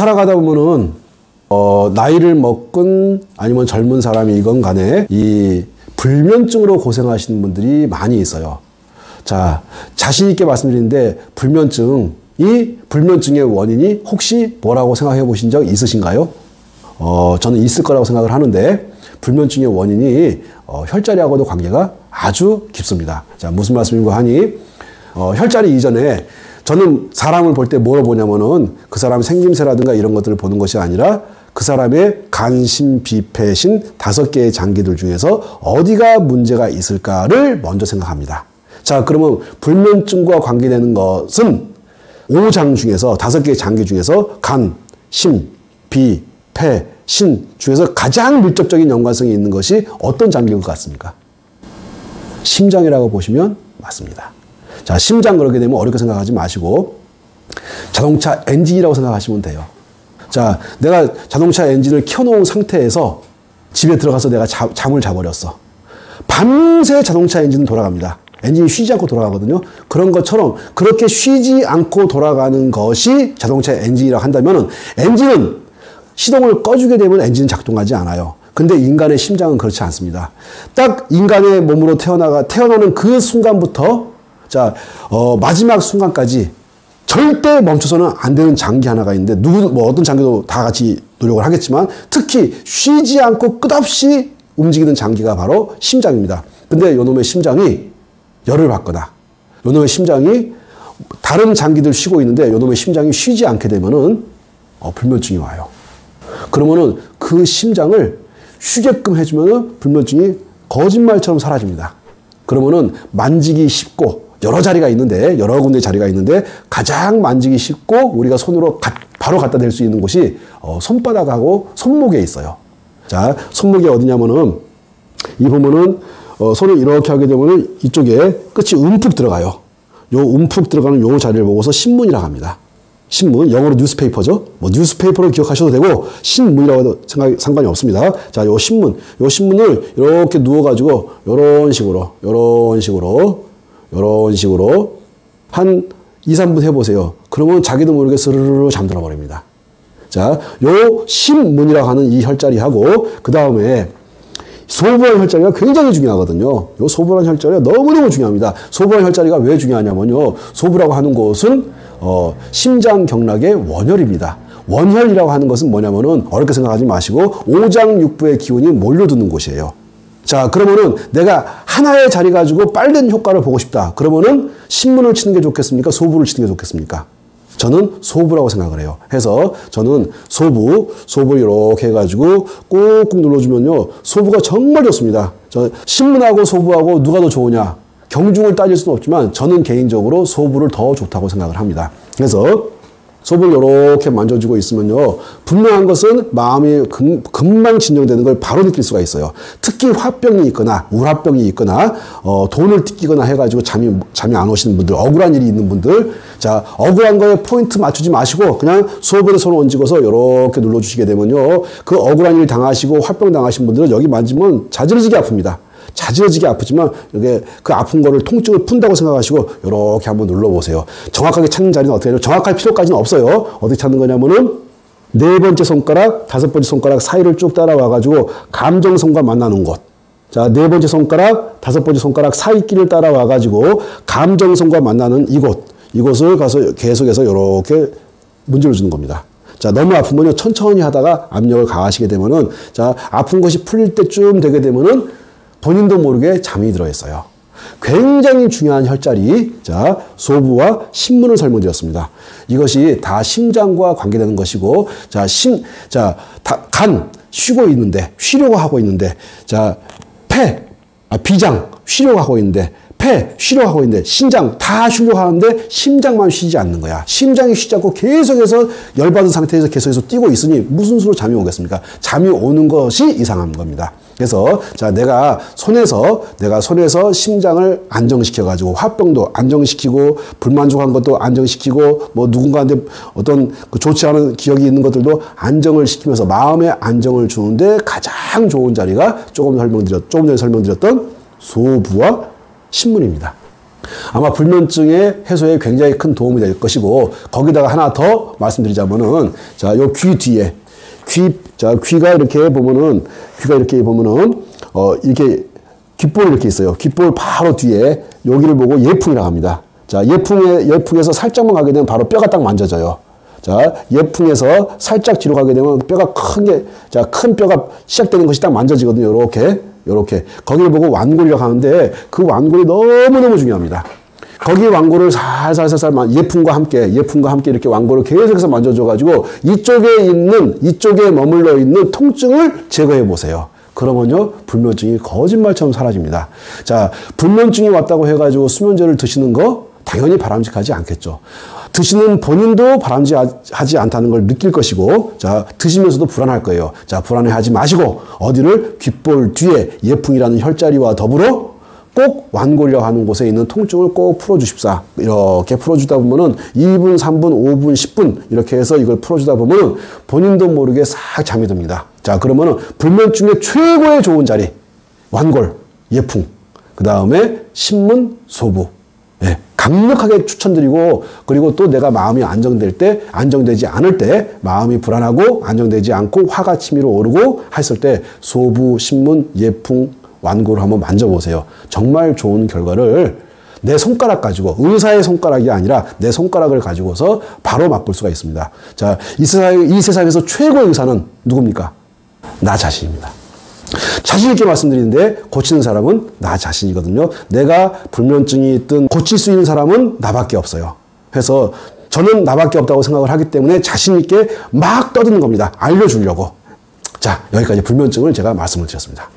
살아가다 보면은 나이를 먹건 아니면 젊은 사람이건 간에 이 불면증으로 고생하시는 분들이 많이 있어요. 자, 자신 있게 말씀드리는데 불면증의 원인이 혹시 뭐라고 생각해 보신 적 있으신가요? 저는 있을 거라고 생각을 하는데 불면증의 원인이 혈자리하고도 관계가 아주 깊습니다. 자, 무슨 말씀인가 하니 혈자리 이전에 저는 사람을 볼 때 뭐로 보냐면은 그 사람의 생김새라든가 이런 것들을 보는 것이 아니라 그 사람의 간, 신, 비, 폐, 신 5개의 장기들 중에서 어디가 문제가 있을까를 먼저 생각합니다. 자, 그러면 불면증과 관계되는 것은 5장 중에서 5개의 장기 중에서 간, 신, 비, 폐, 신 중에서 가장 밀접적인 연관성이 있는 것이 어떤 장기인 것 같습니까? 심장이라고 보시면 맞습니다. 자, 심장 그렇게 되면 어렵게 생각하지 마시고 자동차 엔진이라고 생각하시면 돼요. 자, 내가 자동차 엔진을 켜놓은 상태에서 집에 들어가서 내가 잠을 자버렸어. 밤새 자동차 엔진은 돌아갑니다. 엔진이 쉬지 않고 돌아가거든요. 그런 것처럼 그렇게 쉬지 않고 돌아가는 것이 자동차 엔진이라고 한다면 엔진은 시동을 꺼주게 되면 엔진은 작동하지 않아요. 근데 인간의 심장은 그렇지 않습니다. 딱 인간의 몸으로 태어나는 그 순간부터 자, 마지막 순간까지 절대 멈춰서는 안 되는 장기 하나가 있는데 어떤 장기도 다 같이 노력을 하겠지만 특히 쉬지 않고 끝없이 움직이는 장기가 바로 심장입니다. 근데 요놈의 심장이 열을 받거나 요놈의 심장이 다른 장기들 쉬고 있는데 요놈의 심장이 쉬지 않게 되면은 불면증이 와요. 그러면은 그 심장을 쉬게끔 해주면은 불면증이 거짓말처럼 사라집니다. 그러면은 만지기 쉽고 여러 자리가 있는데 여러 군데 자리가 있는데 가장 만지기 쉽고 우리가 손으로 바로 갖다 댈 수 있는 곳이 손바닥하고 손목에 있어요. 자, 손목이 어디냐면은 이 보면은 손을 이렇게 하게 되면은 이쪽에 끝이 움푹 들어가요. 요 움푹 들어가는 요 자리를 보고서 신문이라고 합니다. 신문, 영어로 뉴스페이퍼죠. 뭐 뉴스페이퍼로 기억하셔도 되고 신문이라고 해도 상관이 없습니다. 자, 요 신문을 이렇게 누워가지고 요런 식으로 한 2, 3분 해보세요. 그러면 자기도 모르게 스르르 잠들어 버립니다. 자, 요 신문이라고 하는 이 혈자리하고 그 다음에 소부란 혈자리가 굉장히 중요하거든요. 요 소부란 혈자리가 너무너무 중요합니다. 소부란 혈자리가 왜 중요하냐면요. 소부라고 하는 곳은 심장경락의 원혈입니다. 원혈이라고 하는 것은 뭐냐면은 어렵게 생각하지 마시고 오장육부의 기운이 몰려드는 곳이에요. 자, 그러면은 내가 하나의 자리 가지고 빠른 효과를 보고 싶다. 그러면은 신문을 치는 게 좋겠습니까? 소부를 치는 게 좋겠습니까? 저는 소부라고 생각을 해요. 해서 저는 소부 이렇게 해가지고 꾹꾹 눌러주면요. 소부가 정말 좋습니다. 신문하고 소부하고 누가 더 좋으냐? 경중을 따질 수는 없지만 저는 개인적으로 소부를 더 좋다고 생각을 합니다. 그래서 소부를 이렇게 만져주고 있으면요. 분명한 것은 마음이 금방 진정되는 걸 바로 느낄 수가 있어요. 특히 화병이 있거나 우라병이 있거나 돈을 뜯기거나 해가지고 잠이 안 오시는 분들, 억울한 일이 있는 분들, 자, 억울한 거에 포인트 맞추지 마시고 그냥 소부에 손을 얹고서 이렇게 눌러주시게 되면요. 그 억울한 일 당하시고 화병 당하신 분들은 여기 만지면 자지러지게 아픕니다. 자지러지게 아프지만 이게 그 아픈 거를 통증을 푼다고 생각하시고 이렇게 한번 눌러보세요. 정확하게 찾는 자리는 어떻게 해요? 정확할 필요까지는 없어요. 어떻게 찾는 거냐면은 4번째 손가락, 5번째 손가락 사이를 쭉 따라와가지고 감정선과 만나는 곳. 자, 4번째 손가락, 5번째 손가락 사이끼를 따라와가지고 감정선과 만나는 이곳을 가서 계속해서 이렇게 문질러 주는 겁니다. 자, 너무 아프면요 천천히 하다가 압력을 가하시게 되면은 자, 아픈 것이 풀릴 때쯤 되게 되면은 본인도 모르게 잠이 들어 있어요. 굉장히 중요한 혈자리, 자, 소부와 신문을 설명드렸습니다. 이것이 다 심장과 관계되는 것이고, 간, 쉬려고 하고 있는데, 자, 비장, 쉬려고 하고 있는데, 쉬려고 하고 있는데, 신장 다 쉬려고 하는데, 심장만 쉬지 않는 거야. 심장이 쉬지 않고 계속해서 열받은 상태에서 계속해서 뛰고 있으니 무슨 수로 잠이 오겠습니까? 잠이 오는 것이 이상한 겁니다. 그래서 자, 내가 손에서 심장을 안정시켜가지고 화병도 안정시키고 불만족한 것도 안정시키고 뭐 누군가한테 어떤 좋지 않은 기억이 있는 것들도 안정을 시키면서 마음의 안정을 주는데 가장 좋은 자리가 조금 전에 설명드렸던 소부와 신문입니다. 아마 불면증의 해소에 굉장히 큰 도움이 될 것이고, 거기다가 하나 더 말씀드리자면은, 자, 요 귀 뒤에, 귀가 이렇게 보면은, 이렇게 귓볼이 이렇게 있어요. 귓볼 바로 뒤에 여기를 보고 예풍이라고 합니다. 자, 예풍에서 살짝만 가게 되면 바로 뼈가 딱 만져져요. 자, 예풍에서 살짝 뒤로 가게 되면 뼈가 큰 뼈가 시작되는 것이 딱 만져지거든요. 요렇게. 거기를 보고 완골이라고 하는데, 그 완골이 너무너무 중요합니다. 거기 완골을 살살살살 예풍과 함께 이렇게 완골을 계속해서 만져줘가지고 이쪽에 머물러 있는 통증을 제거해 보세요. 그러면요, 불면증이 거짓말처럼 사라집니다. 자, 불면증이 왔다고 해가지고 수면제를 드시는 거 당연히 바람직하지 않겠죠. 드시는 본인도 바람직하지 않다는 걸 느낄 것이고, 자, 드시면서도 불안할 거예요. 자, 불안해하지 마시고 어디를 귓볼 뒤에 예풍이라는 혈자리와 더불어 꼭 완골이라고 하는 곳에 있는 통증을 꼭 풀어주십사. 이렇게 풀어주다 보면은 2분, 3분, 5분, 10분 이렇게 해서 이걸 풀어주다 보면은 본인도 모르게 싹 잠이 듭니다. 자, 그러면은 불면증의 최고의 좋은 자리, 완골, 예풍, 그 다음에 신문, 소부. 예, 강력하게 추천드리고, 그리고 또 내가 마음이 안정되지 않을 때, 마음이 불안하고 안정되지 않고 화가 치밀어 오르고 했을 때 소부, 신문, 예풍, 완골을 한번 만져보세요. 정말 좋은 결과를 내 손가락 가지고, 의사의 손가락이 아니라 내 손가락을 가지고서 바로 맛볼 수가 있습니다. 자, 이 세상에서 최고의 의사는 누굽니까? 나 자신입니다. 자신 있게 말씀드리는데, 고치는 사람은 나 자신이거든요. 내가 불면증이 있든 고칠 수 있는 사람은 나밖에 없어요. 그래서 저는 나밖에 없다고 생각을 하기 때문에 자신 있게 막 떠드는 겁니다. 알려주려고. 자, 여기까지 불면증을 제가 말씀을 드렸습니다.